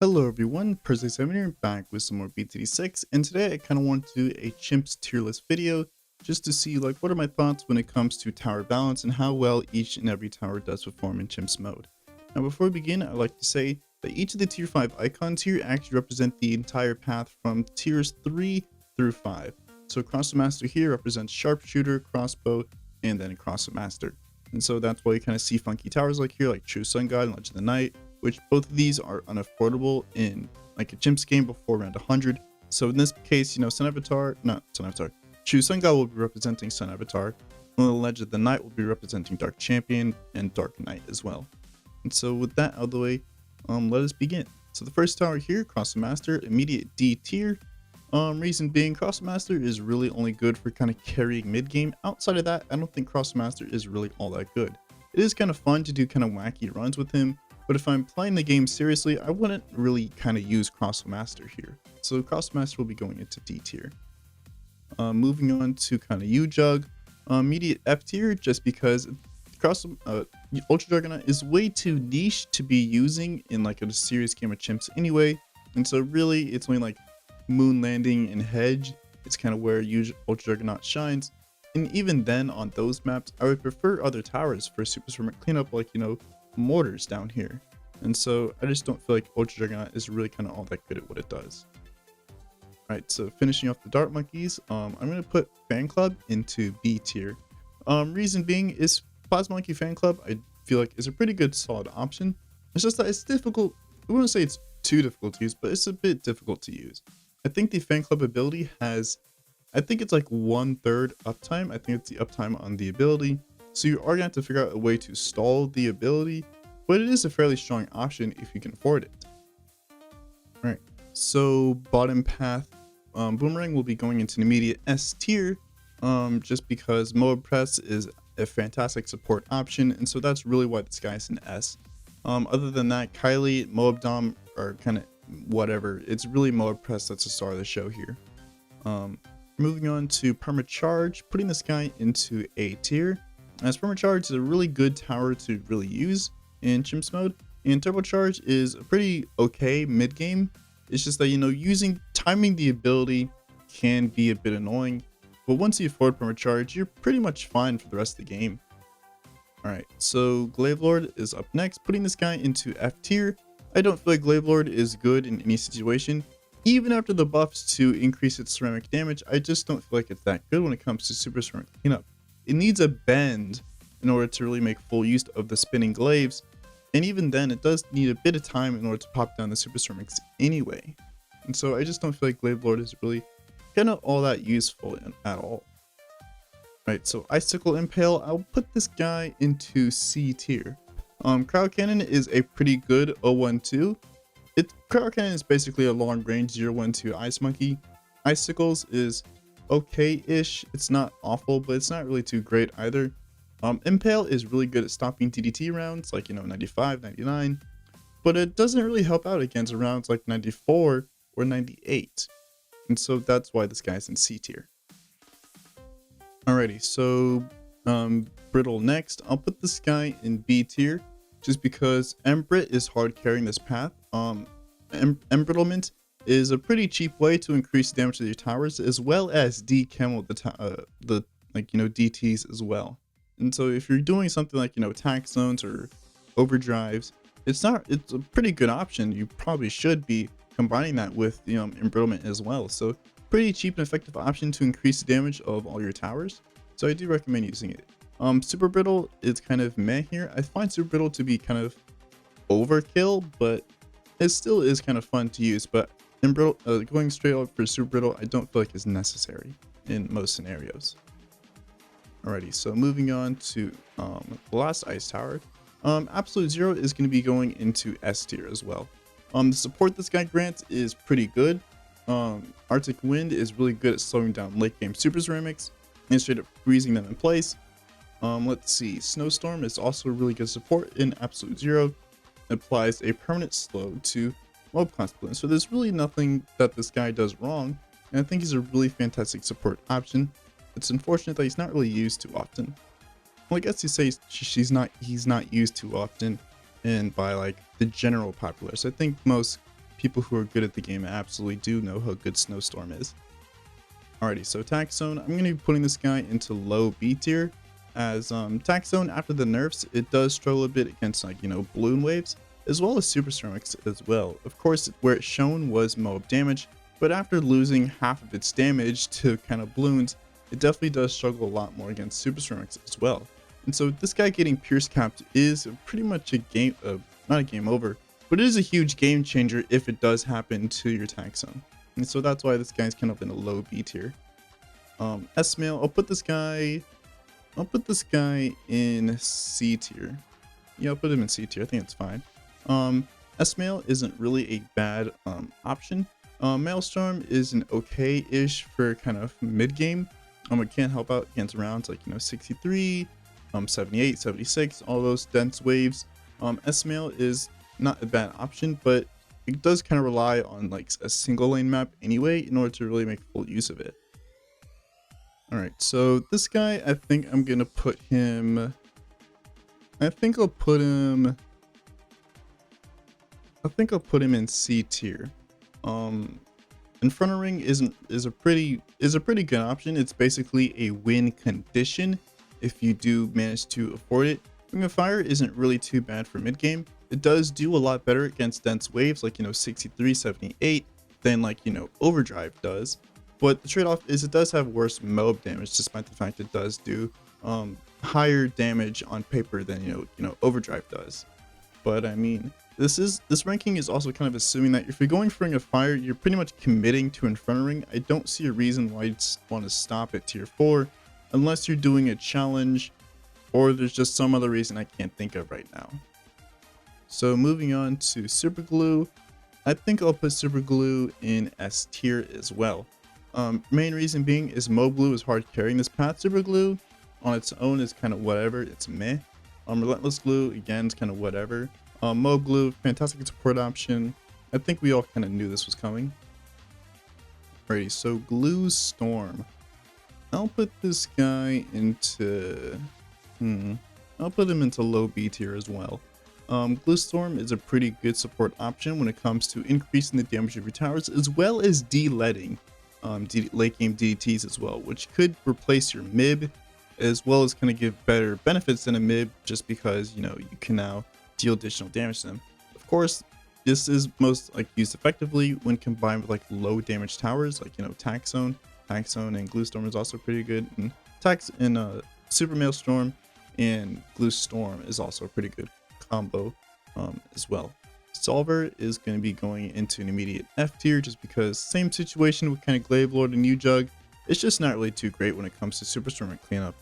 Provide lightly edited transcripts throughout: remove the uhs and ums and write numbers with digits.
Hello everyone, Percy7 here, back with some more BTD6, and today I kind of want to do a chimps tier list video, just to see what are my thoughts when it comes to tower balance and how well each and every tower does perform in chimps mode. Now before we begin, I'd like to say that each of the tier 5 icons here actually represent the entire path from tiers 3 through 5. So Crossbow Master here represents Sharpshooter, Crossbow, and then Crossbow Master. And so that's why you kind of see funky towers like here, like True Sun God and Legend of the Night, which both of these are unaffordable in like a chimps game before around 100. So in this case, True Sun God will be representing Sun Avatar, and Legend of the Night will be representing Dark Champion and Dark Knight as well. And so with that out of the way, let us begin. So the first tower here, Crossbow Master, immediate D tier. Reason being, Crossbow Master is really only good for kind of carrying mid game. Outside of that, I don't think Crossbow Master is really all that good. It is kind of fun to do kind of wacky runs with him, but if I'm playing the game seriously, I wouldn't really kind of use Crossbow Master here. So Crossbow Master will be going into D tier. Moving on to kind of U-Jug, immediate F tier, just because Ultra Juggernaut is way too niche to be using in like a serious game of chimps anyway. And so really, it's only like Moon Landing and Hedge. It's kind of where Ultra Juggernaut shines. And even then, on those maps, I would prefer other towers for super ceramic cleanup, like, mortars down here. And so I just don't feel like Ultra Juggernaut is really kind of all that good at what it does. Alright, so finishing off the Dart Monkeys, I'm going to put Fan Club into B tier. Reason being is Plasma Monkey Fan Club, I feel like is a pretty good solid option. It's just that it's difficult. I wouldn't say it's too difficult to use, but it's a bit difficult to use. I think the Fan Club ability has, I think it's like 1/3 uptime. I think it's the uptime on the ability. So you are going to have to figure out a way to stall the ability, but it is a fairly strong option if you can afford it. Alright, so bottom path, Boomerang will be going into an immediate S tier, just because Moab Press is a fantastic support option, and so that's really why this guy's an S. Other than that, Kylie, Moab Dom are kind of whatever. It's really Moab Press that's the star of the show here. Moving on to Permacharge, putting this guy into A tier. As Permacharge is a really good tower to really use in chimps mode, and Turbocharge is a pretty okay mid game. It's just that timing the ability can be a bit annoying, but once you afford Permacharge, you're pretty much fine for the rest of the game. Alright, so Glaive Lord is up next, putting this guy into F tier. I don't feel like Glaive Lord is good in any situation. Even after the buffs to increase its ceramic damage, I just don't feel like it's that good when it comes to super ceramic cleanup. It needs a bend in order to really make full use of the spinning glaives, and even then it does need a bit of time in order to pop down the super ceramics anyway. And so I just don't feel like Glaive Lord is really kind of all that useful at all. Right, so Icicle Impale, I'll put this guy into C tier. Crowd Cannon is a pretty good 012. Crowd Cannon is basically a long range 012 Ice Monkey. Icicles is okay-ish. It's not awful, but it's not really too great either. Impale is really good at stopping TDT rounds, like 95, 99, but it doesn't really help out against rounds like 94 or 98, and so that's why this guy's in C tier. Alrighty, so Brittle next. I'll put this guy in B tier, just because Embrit is hard carrying this path. Embrittlement is a pretty cheap way to increase damage to your towers, as well as decamo the DTs as well. And so if you're doing something like attack zones or overdrives, it's a pretty good option. You probably should be combining that with embrittlement as well. So pretty cheap and effective option to increase the damage of all your towers. So I do recommend using it. Super Brittle is kind of meh here. I find Super Brittle to be kind of overkill, but it still is kind of fun to use. But going straight up for Super Brittle, I don't feel like is necessary in most scenarios. Alrighty, so moving on to the last ice tower. Absolute Zero is going to be going into S tier as well. The support this guy grants is pretty good. Arctic Wind is really good at slowing down late game super ceramics and straight up freezing them in place. Let's see, Snowstorm is also a really good support in Absolute Zero. It applies a permanent slow to mob class balloons. So there's really nothing that this guy does wrong, and I think he's a really fantastic support option. It's unfortunate that he's not really used too often. Well, I guess you say he's not used too often, and by like the general populace. I think most people who are good at the game absolutely do know how good Snowstorm is. Alrighty, so attack zone, I'm going to be putting this guy into low B tier, as attack zone after the nerfs, it does struggle a bit against like, you know, balloon waves, as well as super ceramics as well. Of course, where it's shown was Moab damage, but after losing half of its damage to kind of balloons, it definitely does struggle a lot more against super ceramics as well. And so this guy getting pierce capped is pretty much a game, not a game over, but it is a huge game changer if it does happen to your attack zone. And so that's why this guy's kind of in a low B tier. S-Mail, I'll put this guy in C tier. Yeah, I'll put him in C tier. I think it's fine. S-Mail isn't really a bad option. Maelstrom is an okay-ish for kind of mid-game. It can help out against rounds like, you know, 63, 78, 76, all those dense waves. S-Mail is not a bad option, but it does kind of rely on like a single lane map anyway in order to really make full use of it. Alright, so this guy, I think I'm gonna put him, I'll put him in C tier. Inferno Ring is a pretty good option. It's basically a win condition if you do manage to afford it. Ring of Fire isn't really too bad for mid game. It does do a lot better against dense waves like, you know, 63, 78 than like, you know, Overdrive does. But the trade-off is it does have worse Moab damage, despite the fact it does do higher damage on paper than you know Overdrive does. But I mean, this ranking is also kind of assuming that if you're going for Ring of Fire, you're pretty much committing to Inferno Ring. I don't see a reason why you'd want to stop at tier 4, unless you're doing a challenge, or there's just some other reason I can't think of right now. So moving on to Super Glue, I think I'll put Super Glue in S tier as well. Main reason being is Moab Glue is hard carrying this path. Super Glue on its own is kind of whatever, it's meh. Relentless Glue again is kind of whatever. Moab Glue, fantastic support option. I think we all kind of knew this was coming. Alrighty, so Glue Storm. I'll put this guy into, I'll put him into low B tier as well. Glue Storm is a pretty good support option when it comes to increasing the damage of your towers, as well as de-leading late game DDTs as well, which could replace your MIB, as well as kind of give better benefits than a MIB, just because, you know, you can now deal additional damage to them. Of course, this is most like used effectively when combined with like low damage towers, like, you know, Tax Zone and Glue Storm is also pretty good, and Super Maelstrom and Glue Storm is also a pretty good combo as well. Solver is going to be going into an immediate F tier, just because same situation with kind of Glaive Lord and U-Jug. It's just not really too great when it comes to Superstorm and cleanup.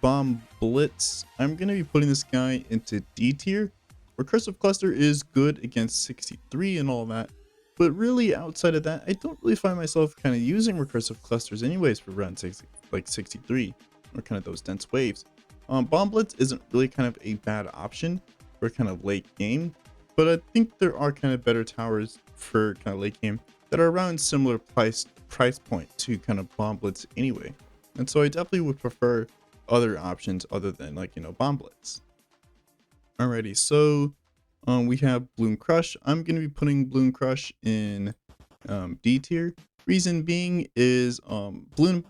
Bomb Blitz, I'm going to be putting this guy into D tier. Recursive Cluster is good against 63 and all that, but really outside of that, I don't really find myself kind of using Recursive Clusters anyways for round 6, like 63, or kind of those dense waves. Bomb Blitz isn't really kind of a bad option for kind of late game, but I think there are kind of better towers for kind of late game that are around similar price point to kind of Bomb Blitz anyway. And so I definitely would prefer other options other than, like, you know, Bomb Blitz. Alrighty, so we have Bloon Crush. I'm going to be putting Bloon Crush in D tier. Reason being is Bloon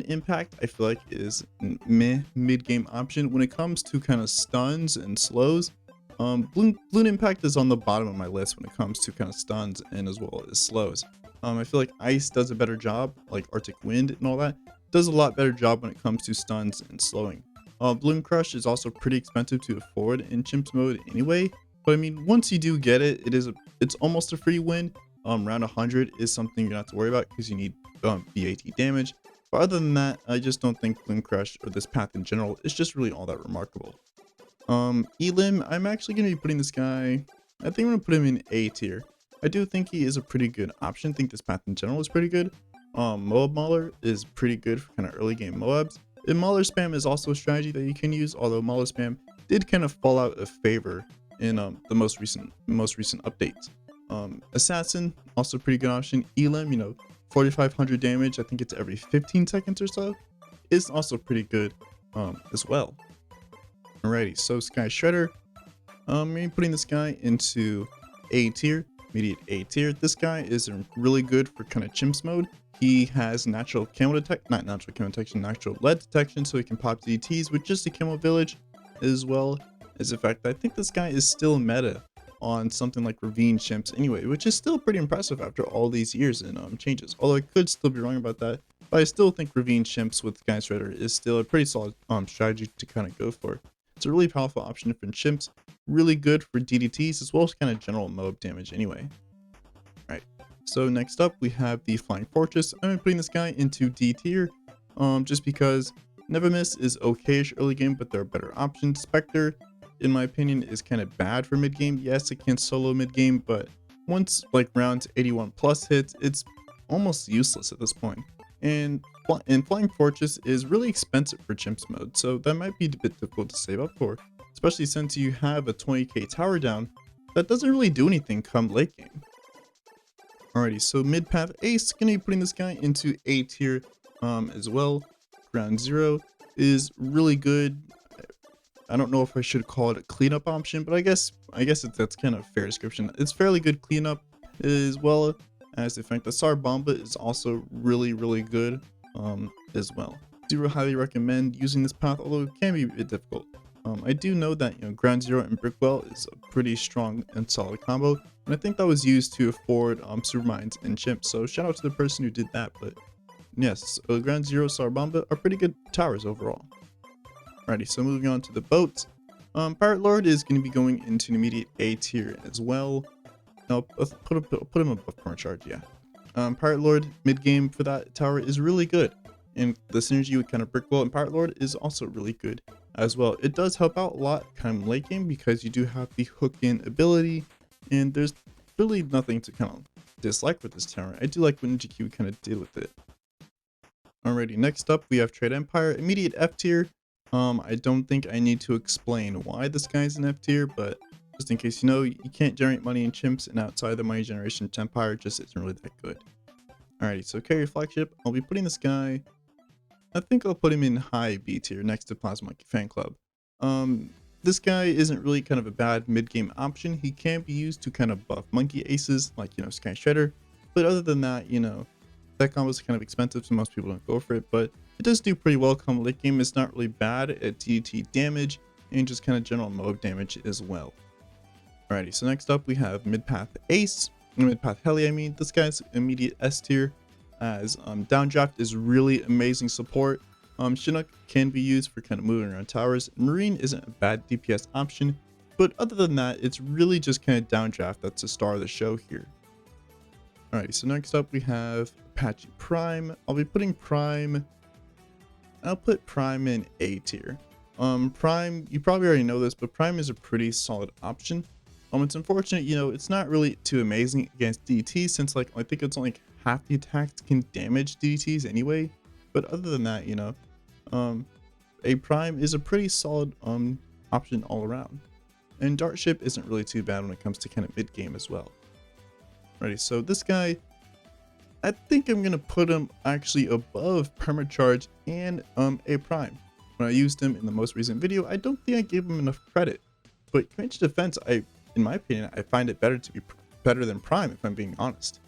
Impact, I feel like, is a mid-game option when it comes to kind of stuns and slows. Bloon Impact is on the bottom of my list when it comes to kind of stuns and as well as slows. I feel like Ice does a better job, like Arctic Wind and all that, does a lot better job when it comes to stuns and slowing. Bloon Crush is also pretty expensive to afford in Chimps mode anyway, but I mean, once you do get it, it's almost a free win. Round 100 is something you don't have to worry about because you need BAT damage. But other than that, I just don't think Bloon Crush, or this path in general, is just really all that remarkable. Elim, I'm actually going to be putting this guy, I think I'm going to put him in A tier. I do think he is a pretty good option. I think this path in general is pretty good. Moab Mauler is pretty good for kind of early game Moabs. And Mauler spam is also a strategy that you can use, although Mauler spam did kind of fall out of favor in the most recent updates. Assassin, also a pretty good option. Elim, you know, 4,500 damage, I think it's every 15 seconds or so, is also pretty good as well. Alrighty, so Sky Shredder, I'm putting this guy into A tier. immediate A tier. This guy is really good for kind of chimps mode. He has natural camo not natural camo detection, natural lead detection, so he can pop DTs with just a camo village, as well as the fact that I think this guy is still meta on something like Ravine chimps anyway, which is still pretty impressive after all these years and changes. Although I could still be wrong about that, but I still think Ravine chimps with Sky Shredder is still a pretty solid strategy to kind of go for. It's a really powerful option for chimps, really good for DDTs as well as kind of general mob damage anyway. Alright, so next up we have the Flying Fortress. I'm putting this guy into D tier, just because Never Miss is okayish early game, but there are better options. Spectre, in my opinion, is kind of bad for mid game. Yes, it can solo mid game, but once like rounds 81 plus hits, it's almost useless at this point. And Flying Fortress is really expensive for chimps mode, so that might be a bit difficult to save up for, especially since you have a 20k tower down that doesn't really do anything come late game. Alrighty, so mid path ace, gonna be putting this guy into A tier as well. Ground zero is really good. I don't know if I should call it a cleanup option, but I guess that's kind of a fair description. It's fairly good cleanup, as well as the fact that Sar Bomba is also really good as well. Do highly recommend using this path, although it can be a bit difficult. I do know that Ground Zero and Brickwell is a pretty strong and solid combo, and I think that was used to afford Supermines and Chimps. So shout out to the person who did that. But yes, Ground Zero, Sar Bomba are pretty good towers overall. Alrighty, so moving on to the boats. Pirate Lord is going to be going into an immediate A tier as well. I'll put him above Perma Charge, yeah. Pirate Lord mid game for that tower is really good, and the synergy with kind of Brickwell and Pirate Lord is also really good as well. It does help out a lot kind of late game because you do have the hook in ability, and there's really nothing to kind of dislike with this tower. I do like what Ninja Q kind of did with it. Alrighty, next up we have Trade Empire, immediate F tier. I don't think I need to explain why this guy's an F tier, but just in case you know, you can't generate money in chimps, and outside the money generation, Empire just isn't really that good. Alrighty, so carrier flagship, I'll be putting this guy, I think I'll put him in high B tier next to Plasma Monkey Fan Club. This guy isn't really kind of a bad mid-game option. He can be used to kind of buff monkey aces, like, Sky Shredder, but other than that, that combo is kind of expensive, so most people don't go for it, but it does do pretty well come late game. It's not really bad at DDT damage, and just kind of general mob damage as well. Alrighty, so next up we have mid-path Ace, mid-path Heli, I mean. This guy's immediate S tier, as Downdraft is really amazing support. Chinook can be used for kind of moving around towers. Marine isn't a bad DPS option, but other than that, it's really just kind of Downdraft that's the star of the show here. Alrighty, so next up we have Apache Prime. I'll be putting Prime, I'll put Prime in A tier. Prime, you probably already know this, but Prime is a pretty solid option. It's unfortunate, it's not really too amazing against DDT, since like I think it's only like half the attacks can damage DDTs anyway. But other than that, a Prime is a pretty solid option all around. And Dart Ship isn't really too bad when it comes to kind of mid game as well. Alrighty, so this guy, I think I'm gonna put him actually above Permacharge and A Prime. When I used him in the most recent video, I don't think I gave him enough credit. But Comanche Defense, in my opinion, I find it better to be better than Prime, if I'm being honest.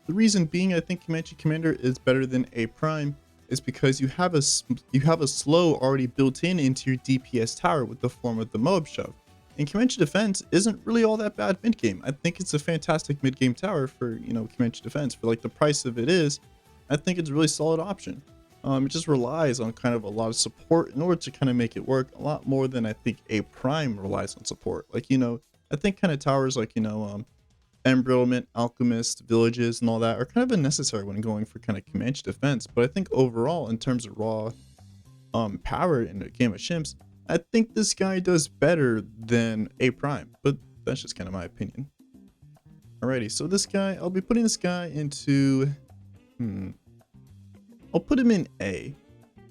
The reason being, I think Comanche Commander is better than A Prime is because you have a slow already built into your DPS tower with the form of the Moab Shove. And Comanche Defense isn't really all that bad mid game. I think it's a fantastic mid game tower for Comanche Defense for like the price of it is. I think it's a really solid option. It just relies on kind of a lot of support in order to kind of make it work a lot more than I think A Prime relies on support. Like, I think kind of towers like, Embrittlement, Alchemist, Villages, and all that are kind of unnecessary when going for kind of Comanche Defense. But I think overall, in terms of raw power in a game of chimps, I think this guy does better than A Prime. But that's just kind of my opinion. Alrighty, so this guy, I'll be putting this guy into... I'll put him in A.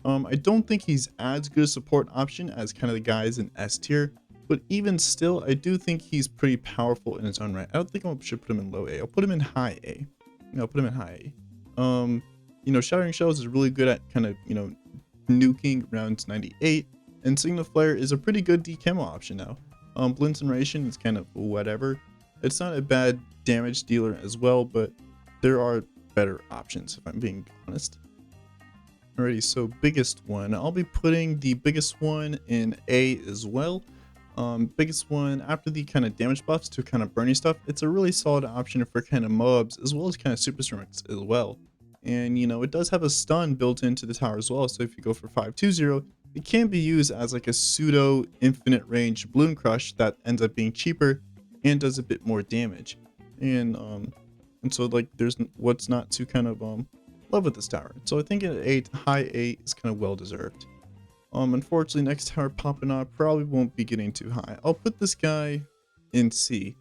I don't think he's as good a support option as kind of the guys in S tier, but even still, I do think he's pretty powerful in his own right. I don't think I should put him in low A. I'll put him in high A. No, I'll put him in high A. Shattering Shells is really good at kind of, nuking rounds 98, and Signal Flare is a pretty good decamo option now. Bloons Generation is kind of whatever. It's not a bad damage dealer as well, but there are better options if I'm being honest. Alrighty, so biggest one. I'll be putting the biggest one in A as well. Biggest one after the kind of damage buffs to kind of burning stuff. It's a really solid option for kind of mobs as well as kind of super strengths as well. And you know, it does have a stun built into the tower as well. So if you go for 520, it can be used as like a pseudo infinite range balloon crush that ends up being cheaper and does a bit more damage. And so like there's what's not to kind of love with this tower. So I think an 8, high 8 is kind of well deserved. Unfortunately, next tower popping up probably won't be getting too high. I'll put this guy in C.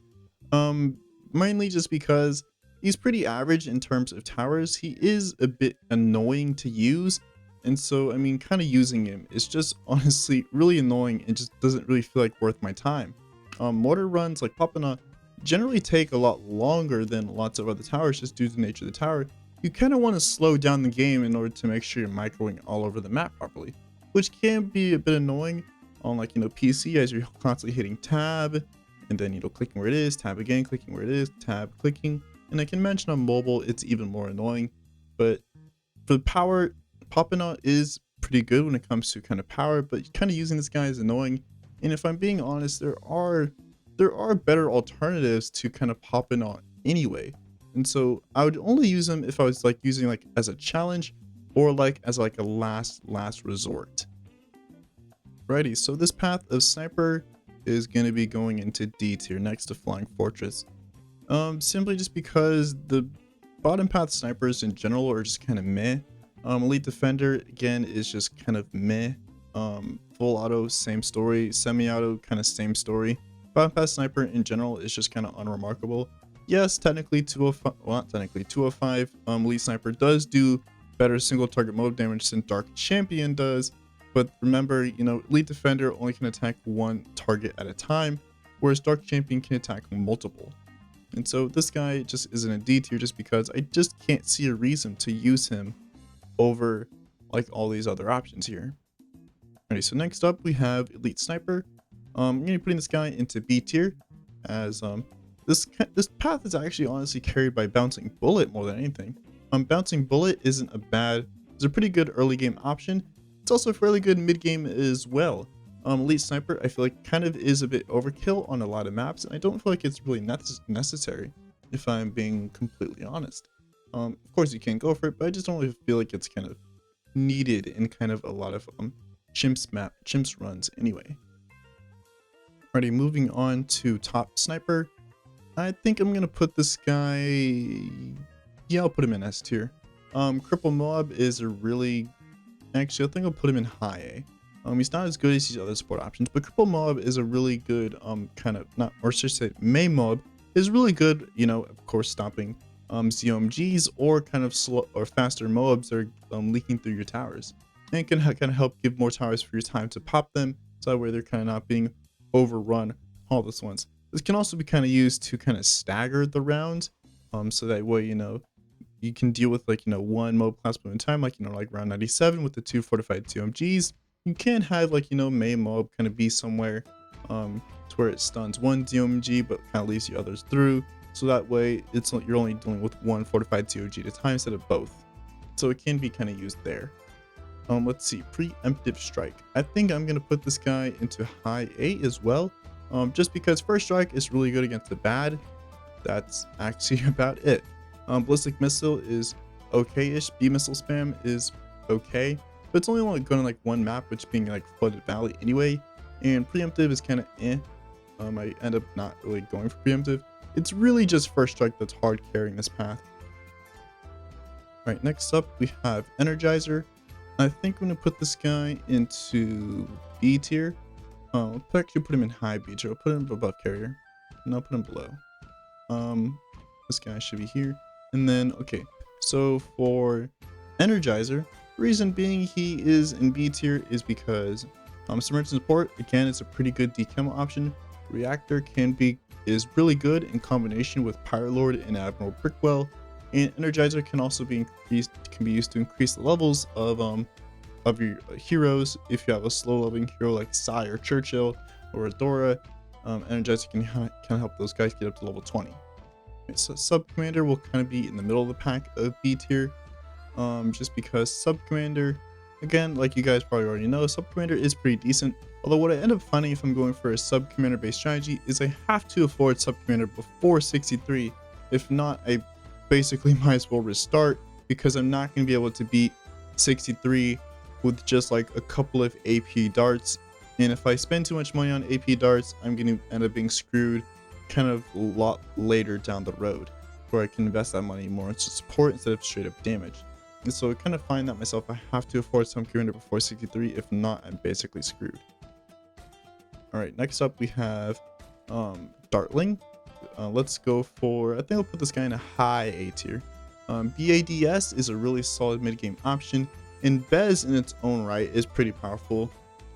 Mainly just because he's pretty average in terms of towers. He is a bit annoying to use. And so, I mean, kind of using him is just honestly really annoying and just doesn't really feel like worth my time. Mortar runs like Papana generally take a lot longer than lots of other towers just due to the nature of the tower. You kind of want to slow down the game in order to make sure you're microing all over the map properly, which can be a bit annoying on like, you know, PC as you're constantly hitting tab and then, you know, clicking where it is, tab again, clicking where it is, tab, clicking. And I can mention on mobile, it's even more annoying, but for the power, Papana is pretty good when it comes to kind of power, but kind of using this guy is annoying. And if I'm being honest, there are better alternatives to kind of Papana anyway. And so I would only use them if I was like using like as a challenge or like as like a last resort. Righty, so this path of sniper is going to be going into D tier next to flying fortress. Simply just because the bottom path snipers in general are just kind of meh. Elite defender again is just kind of meh. Full auto, same story. Semi-auto, kind of same story. Bottom path sniper in general is just kind of unremarkable. Yes, technically 205, well not technically 205, elite sniper does do better single target mob damage than Dark Champion does, but remember, you know, elite defender only can attack one target at a time, whereas Dark Champion can attack multiple. And so this guy just isn't a D tier just because I just can't see a reason to use him over like all these other options here. Alright, so next up we have elite sniper. I'm gonna be putting this guy into B tier as this path is actually honestly carried by bouncing bullet more than anything. Bouncing bullet isn't a bad, it's a pretty good early game option. It's also a fairly good mid game as well. Elite sniper I feel like kind of is a bit overkill on a lot of maps, and I don't feel like it's really necessary if I'm being completely honest. Of course you can go for it, but I just don't really feel like it's kind of needed in kind of a lot of chimps runs anyway. Alrighty, moving on to top sniper. I think I'm gonna put this guy, yeah, I'll put him in S tier. Cripple Mob is a really, actually I think I'll put him in high A. He's not as good as these other support options, but Cripple Mob is a really good kind of, not, or should I say May Mob is really good, you know, of course stopping ZOMGs or kind of slow or faster mobs that are leaking through your towers. And it can kind of help give more towers for your time to pop them, so that way they're kind of not being overrun all this once. This can also be kind of used to kind of stagger the rounds, so that way, you know, you can deal with like, you know, one mob class at a time, like, you know, like round 97 with the 2 fortified ZOMGs. You can have like, you know, May mob kind of be somewhere to where it stuns one ZOMG but kind of leaves the others through, so that way it's you're only dealing with one fortified ZOMG at a time instead of both. So it can be kind of used there. Let's see, preemptive strike. I think I'm gonna put this guy into high A as well. Just because first strike is really good against the bad. That's actually about it. Ballistic missile is okay-ish. B missile spam is okay, but it's only going to like one map, which being like Flooded Valley anyway. And preemptive is kind of eh. I end up not really going for preemptive. It's really just first strike that's hard carrying this path. Alright, next up we have Energizer. I think I'm going to put this guy into B tier. I'll actually put him in high B tier. I'll put him above carrier, and I'll put him below. This guy should be here. And then, okay, so for Energizer, reason being he is in B tier is because submerged support, again, is a pretty good decamo option. Reactor is really good in combination with Pyrolord and Admiral Brickwell, and Energizer can also be used to increase the levels of your heroes if you have a slow leveling hero like Sai or Churchill or Adora. Energizer can kind of help those guys get up to level 20. Okay, so Sub Commander will kind of be in the middle of the pack of B tier, just because Sub Commander, again, like you guys probably already know, Sub Commander is pretty decent. Although what I end up finding if I'm going for a Sub Commander based strategy is I have to afford Sub Commander before 63. If not, I basically might as well restart, because I'm not going to be able to beat 63 with just like a couple of AP darts. And if I spend too much money on AP darts, I'm going to end up being screwed kind of a lot later down the road, where I can invest that money more into support instead of straight up damage. And so I kind of find that myself, I have to afford some commander before 63. If not, I'm basically screwed. Alright, next up we have Dartling. Let's go for, I think I'll put this guy in a high A tier. BADS is a really solid mid-game option, and Bez in its own right is pretty powerful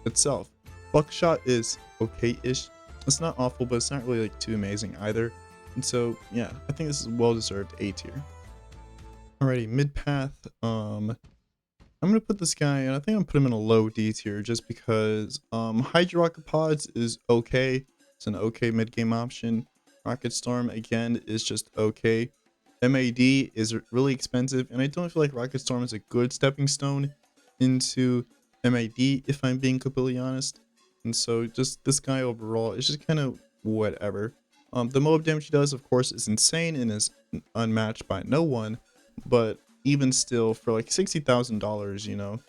itself. Buckshot is okay-ish. It's not awful, but it's not really like too amazing either. And so yeah, I think this is well-deserved A tier. Alrighty, mid-path. I'm gonna put this guy, and I think I'm gonna put him in a low D tier just because Hydro Rocket Pods is okay. It's an okay mid-game option. Rocket Storm again is just okay. MAD is really expensive, and I don't feel like Rocket Storm is a good stepping stone into MAD if I'm being completely honest. And so just this guy overall is just kind of whatever. The mob damage he does, of course, is insane and is unmatched by no one, but even still, for like $60,000, you know,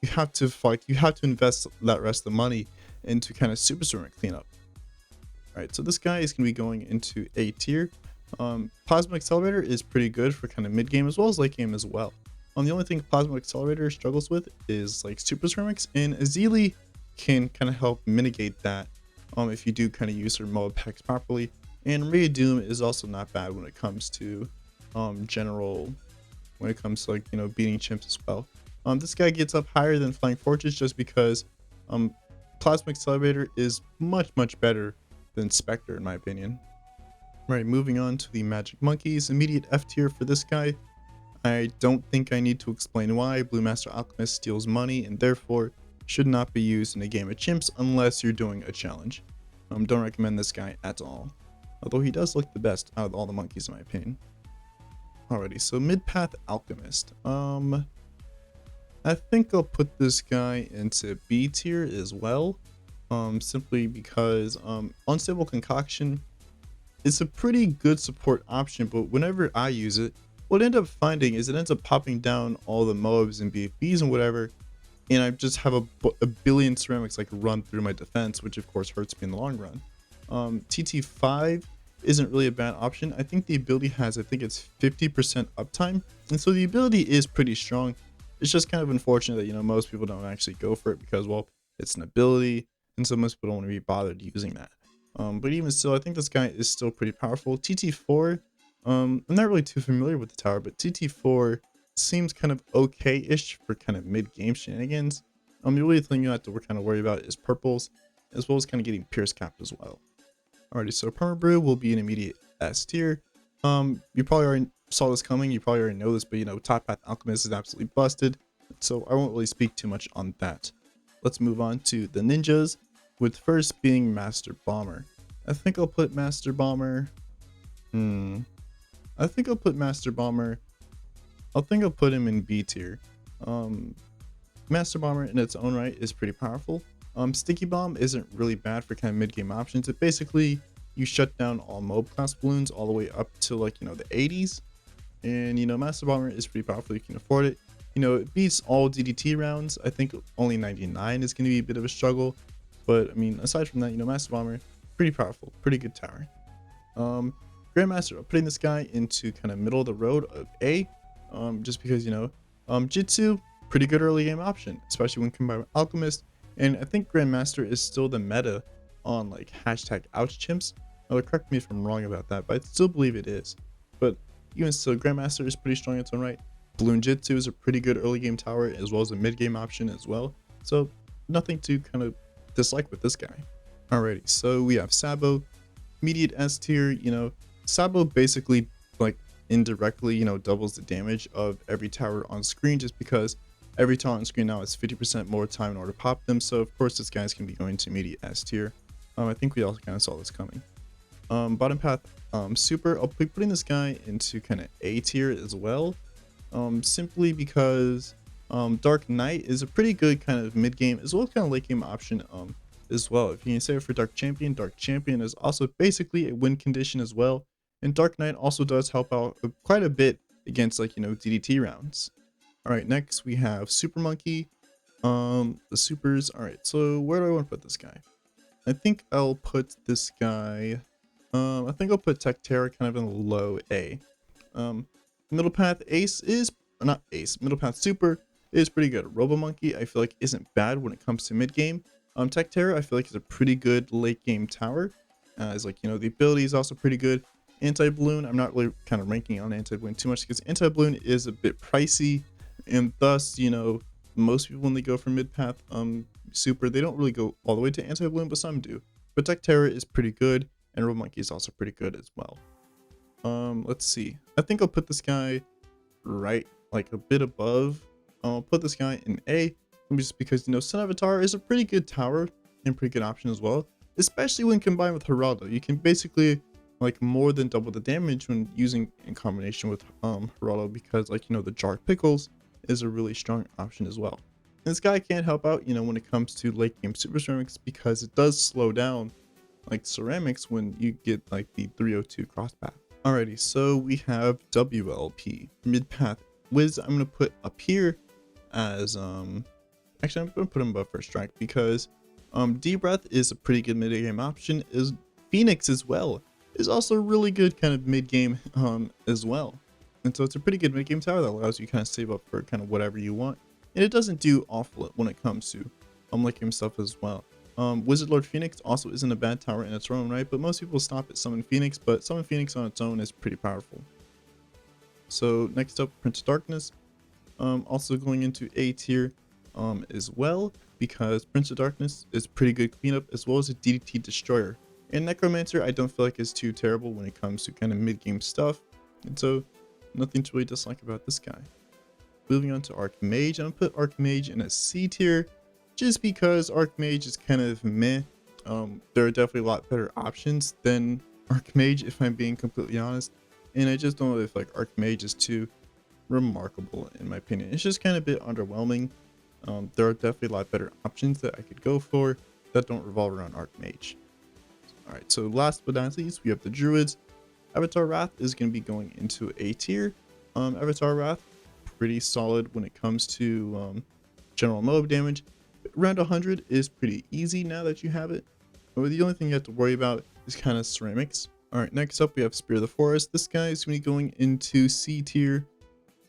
you have to fight, you have to invest that rest of the money into kind of super tournament cleanup. Alright, so this guy is going to be going into A tier. Plasma Accelerator is pretty good for kind of mid game as well as late game as well. The only thing Plasma Accelerator struggles with is like super ceramics, and Azili can kind of help mitigate that if you do kind of use her mob packs properly. And Ray of Doom is also not bad when it comes to when it comes to like, you know, beating chimps as well. This guy gets up higher than Flying Fortress just because Plasma Accelerator is much better than Spectre in my opinion. Right, moving on to the Magic Monkeys, immediate F tier for this guy. I don't think I need to explain why. Blue Master Alchemist steals money and therefore should not be used in a game of chimps unless you're doing a challenge. Don't recommend this guy at all, although he does look the best out of all the monkeys in my opinion. Alrighty, so mid-path Alchemist. I think I'll put this guy into B tier as well, simply because Unstable Concoction is a pretty good support option, but whenever I use it, what I end up finding is it ends up popping down all the mobs and BFBs and whatever, and I just have a billion ceramics like run through my defense, which of course hurts me in the long run. TT5 isn't really a bad option. I think the ability has, I think it's 50% uptime, and so the ability is pretty strong. It's just kind of unfortunate that, you know, most people don't actually go for it because, well, it's an ability, and so most people don't want to be bothered using that. But even still, I think this guy is still pretty powerful. TT4, I'm not really too familiar with the tower, but TT4 seems kind of okay-ish for kind of mid-game shenanigans. The only thing you have to kind of worry about is purples, as well as kind of getting Pierce capped as well. Alrighty, so Permabrew will be an immediate S tier. You probably already saw this coming, you probably already know this, but you know, Top Path Alchemist is absolutely busted, so I won't really speak too much on that. Let's move on to the ninjas, with first being Master Bomber. I think I'll put Master Bomber. I think I'll put Master Bomber. I think I'll put him in B tier. Master Bomber in its own right is pretty powerful. Sticky Bomb isn't really bad for kind of mid-game options. It basically, you shut down all mob class balloons all the way up to like, you know, the 80s. And, you know, Master Bomber is pretty powerful. You can afford it. You know, it beats all DDT rounds. I think only 99 is going to be a bit of a struggle. But, I mean, aside from that, you know, Master Bomber, pretty powerful. Pretty good tower. Grandmaster, I'm putting this guy into kind of middle of the road of A. Just because, you know, Jitsu, pretty good early game option, especially when combined with Alchemist. And I think Grandmaster is still the meta on like hashtag ouch chimps. Now, correct me if I'm wrong about that, but I still believe it is. But even still, Grandmaster is pretty strong in its own right. Bloon Jitsu is a pretty good early game tower as well as a mid game option as well. So nothing to kind of dislike with this guy. Alrighty, so we have Sabo, immediate S tier. You know, Sabo basically like indirectly, you know, doubles the damage of every tower on screen just because every tower on screen now has 50% more time in order to pop them. So of course this guy's can be going to immediate S tier. I think we also kind of saw this coming. Bottom path, super. I'll be putting this guy into kind of A tier as well. Simply because Dark Knight is a pretty good kind of mid game as well as kind of late game option as well. If you can save it for Dark Champion is also basically a win condition as well. And Dark Knight also does help out quite a bit against, like, you know, DDT rounds. All right, next we have Super Monkey. The supers. All right, so where do I want to put this guy? I think I'll put this guy. I think I'll put Tech Terror kind of in a low A. Middle path Ace is, or not Ace, middle path Super is pretty good. Robo Monkey I feel like isn't bad when it comes to mid game. Tech Terror I feel like is a pretty good late game tower. Is like, you know, the ability is also pretty good. Anti-Bloon, I'm not really kind of ranking on Anti-Bloon too much because Anti-Bloon is a bit pricey, and thus, you know, most people when they go for mid path Super, they don't really go all the way to Anti-Bloon, but some do. But Tech Terror is pretty good, and Robo Monkey is also pretty good as well. Let's see. I think I'll put this guy right, like a bit above. I'll put this guy in A, just because, you know, Sun Avatar is a pretty good tower and pretty good option as well, especially when combined with Geraldo. You can basically like more than double the damage when using in combination with Geraldo, because, like, you know, the Jar Pickles is a really strong option as well. And this guy can help out, you know, when it comes to late game Super Ceramics, because it does slow down like ceramics when you get like the 302 cross path. Alrighty, so we have WLP mid path Wiz. I'm gonna put up here as actually I'm gonna put him above First Strike, because D Breath is a pretty good mid game option. Is Phoenix as well is also a really good kind of mid game as well, and so it's a pretty good mid game tower that allows you kind of save up for kind of whatever you want, and it doesn't do awful when it comes to late game stuff as well. Wizard Lord Phoenix also isn't a bad tower in its own right, but most people stop at Summon Phoenix, but Summon Phoenix on its own is pretty powerful. So next up, Prince of Darkness, also going into A tier as well, because Prince of Darkness is pretty good cleanup as well as a DDT destroyer. And Necromancer I don't feel like is too terrible when it comes to kind of mid game stuff, and so nothing to really dislike about this guy. Moving on to Archmage, I'm gonna put Archmage in a C tier, just because Archmage is kind of meh. There are definitely a lot better options than Archmage, if I'm being completely honest, and I just don't know if like Archmage is too remarkable in my opinion. It's just kind of a bit underwhelming. There are definitely a lot better options that I could go for that don't revolve around Archmage. Alright, so last but not least, we have the Druids. Avatar Wrath is going to be going into A tier. Avatar Wrath, pretty solid when it comes to general mob damage. Around 100 is pretty easy now that you have it. But the only thing you have to worry about is kind of ceramics. Alright, next up we have Spear of the Forest. This guy is going to be going into C tier,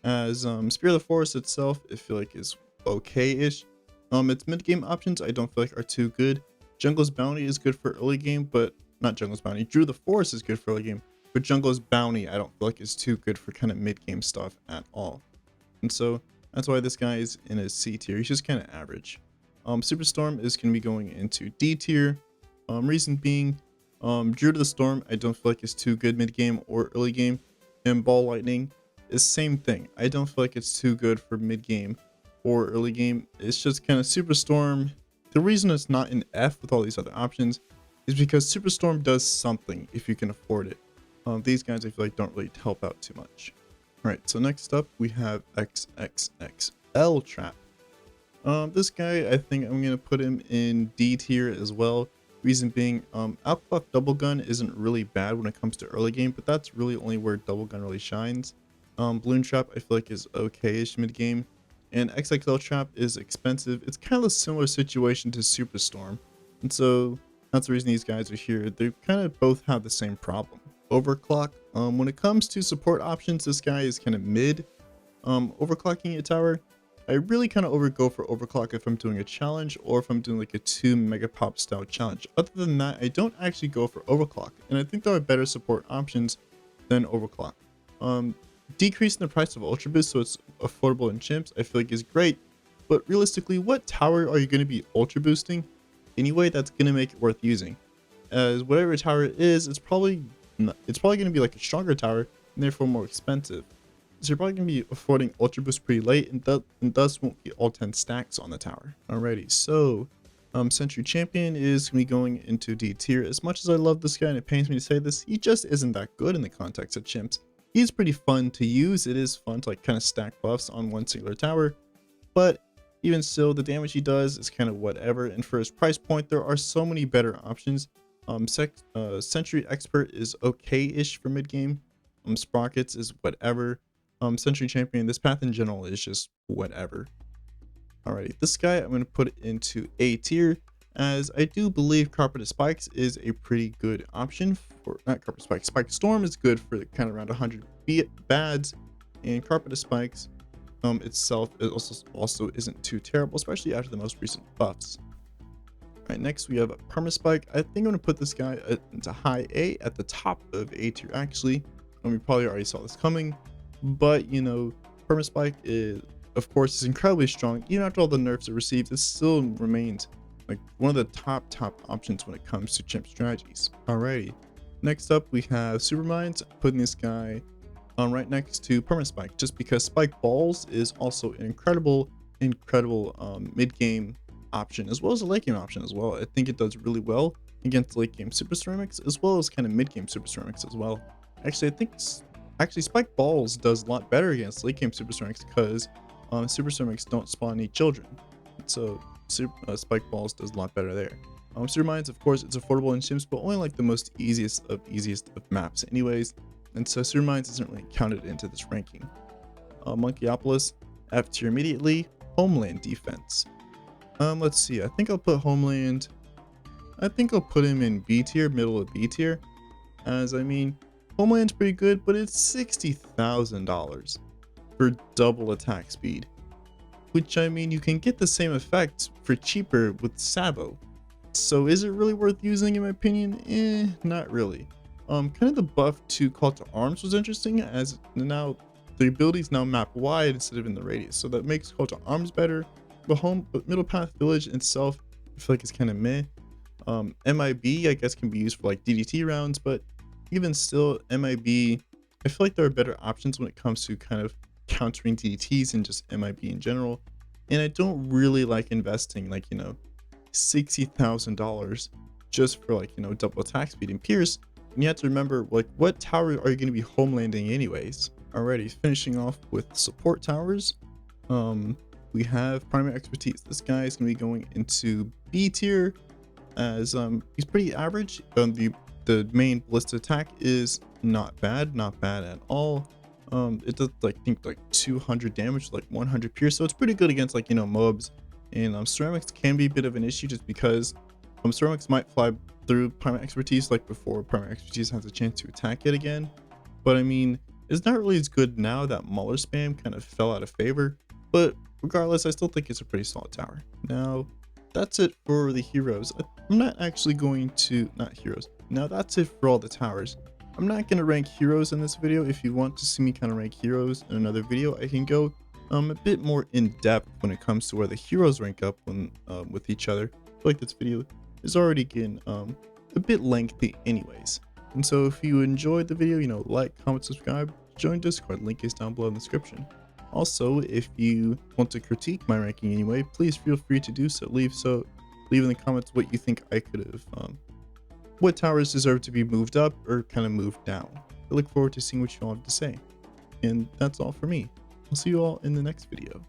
as Spear of the Forest itself I feel like is okay-ish. Its mid-game options I don't feel like are too good. Jungle's Bounty is good for early game, but not Jungle's Bounty. Druid of the Forest is good for early game, but Jungle's Bounty I don't feel like is too good for kind of mid-game stuff at all. And so that's why this guy is in a C tier. He's just kind of average. Superstorm is going to be going into D tier. Reason being, Druid of the Storm I don't feel like is too good mid-game or early game, and Ball Lightning is same thing. I don't feel like it's too good for mid-game or early game. It's just kind of Superstorm. The reason it's not in F with all these other options is because Superstorm does something if you can afford it. These guys I feel like don't really help out too much. Alright, so next up we have XXXL Trap. This guy I think I'm going to put him in D tier as well. Reason being, Outclock Double Gun isn't really bad when it comes to early game, but that's really only where Double Gun really shines. Bloon Trap I feel like is okay-ish mid game, and XXL Trap is expensive. It's kind of a similar situation to Superstorm, and so that's the reason these guys are here. They kind of both have the same problem. Overclock, when it comes to support options, this guy is kind of mid. Overclocking a tower, I really kind of overgo for overclock if I'm doing a challenge or if I'm doing like a 2 megapop style challenge. Other than that, I don't actually go for overclock, and I think there are better support options than overclock. Decreasing the price of Ultra Boost so it's affordable in chimps I feel like is great, but realistically, what tower are you going to be Ultra Boosting anyway that's going to make it worth using? As whatever tower it is, it's probably going to be like a stronger tower and therefore more expensive. So you're probably going to be affording Ultra Boost pretty late, and thus won't get all 10 stacks on the tower. Alrighty, so Sentry Champion is going to be going into D tier. As much as I love this guy and it pains me to say this, he just isn't that good in the context of chimps. He's pretty fun to use. It is fun to like kind of stack buffs on one singular tower, but even still, the damage he does is kind of whatever. And for his price point, there are so many better options. Sentry Expert is okay-ish for mid game. Sprockets is whatever. Sentry Champion, this path in general is just whatever. Alrighty, this guy I'm going to put into A tier, as I do believe Carpeted Spikes is a pretty good option for, not Carpeted Spikes, Spike Storm is good for kind of around 100 bads, and Carpeted Spikes itself also isn't too terrible, especially after the most recent buffs. Alright, next we have a Permaspike. I think I'm going to put this guy into high A at the top of A tier actually, and we probably already saw this coming, but you know, Permaspike is, of course, is incredibly strong. Even after all the nerfs it received, it still remains like one of the top options when it comes to chimp strategies. Alrighty, next up we have Supermines, putting this guy right next to Permaspike, just because Spike Balls is also an incredible mid-game option, as well as a late-game option as well. I think it does really well against late-game Super Ceramics, as well as kind of mid-game Super Ceramics as well. Actually, I think Spike Balls does a lot better against late-game Super Ceramics because Super Ceramics don't spawn any children, so Spike Balls does a lot better there. Supermines, of course, it's affordable in chimps, but only like the most easiest of maps anyways, and so Supermines isn't really counted into this ranking. Monkeyopolis, F tier immediately. Homeland Defense. Let's see, I think I'll put Homeland, I think I'll put him in B tier, middle of B tier, as I mean, Homeland's pretty good, but it's $60,000 for double attack speed, which I mean, you can get the same effect for cheaper with Sabo. So is it really worth using in my opinion? Not really. Kind of the buff to Call to Arms was interesting, as now the abilities now map wide instead of in the radius, so that makes Call to Arms better. But Middle Path Village itself, I feel like it's kind of meh. MIB I guess can be used for like DDT rounds, but even still, MIB, I feel like there are better options when it comes to kind of countering DDTs and just MIB in general. And I don't really like investing like, you know, $60,000 just for like, you know, double attack speed and Pierce. And you have to remember, like, what tower are you going to be homelanding anyways? Alrighty, finishing off with support towers. We have Primary Expertise. This guy is going to be going into B tier, as he's pretty average. The main ballista attack is not bad at all. It does like, I think like 200 damage, like 100 pierce, so it's pretty good against like, you know, mobs. And ceramics can be a bit of an issue just because ceramics might fly through Primary Expertise like before Primary Expertise has a chance to attack it again. But I mean, it's not really as good now that Mauler spam kind of fell out of favor, but regardless, I still think it's a pretty solid tower. Now that's it for the heroes. I'm not actually going to, not heroes. Now that's it for all the towers. I'm not going to rank heroes in this video. If you want to see me kind of rank heroes in another video, I can go a bit more in depth when it comes to where the heroes rank up when with each other. I feel like this video is already getting a bit lengthy anyways. And so if you enjoyed the video, you know, like, comment, subscribe, join Discord, link is down below in the description. Also, if you want to critique my ranking anyway, please feel free to do so. Leave in the comments what you think I could have, what towers deserve to be moved up or kind of moved down. I look forward to seeing what you all have to say. And that's all for me. I'll see you all in the next video.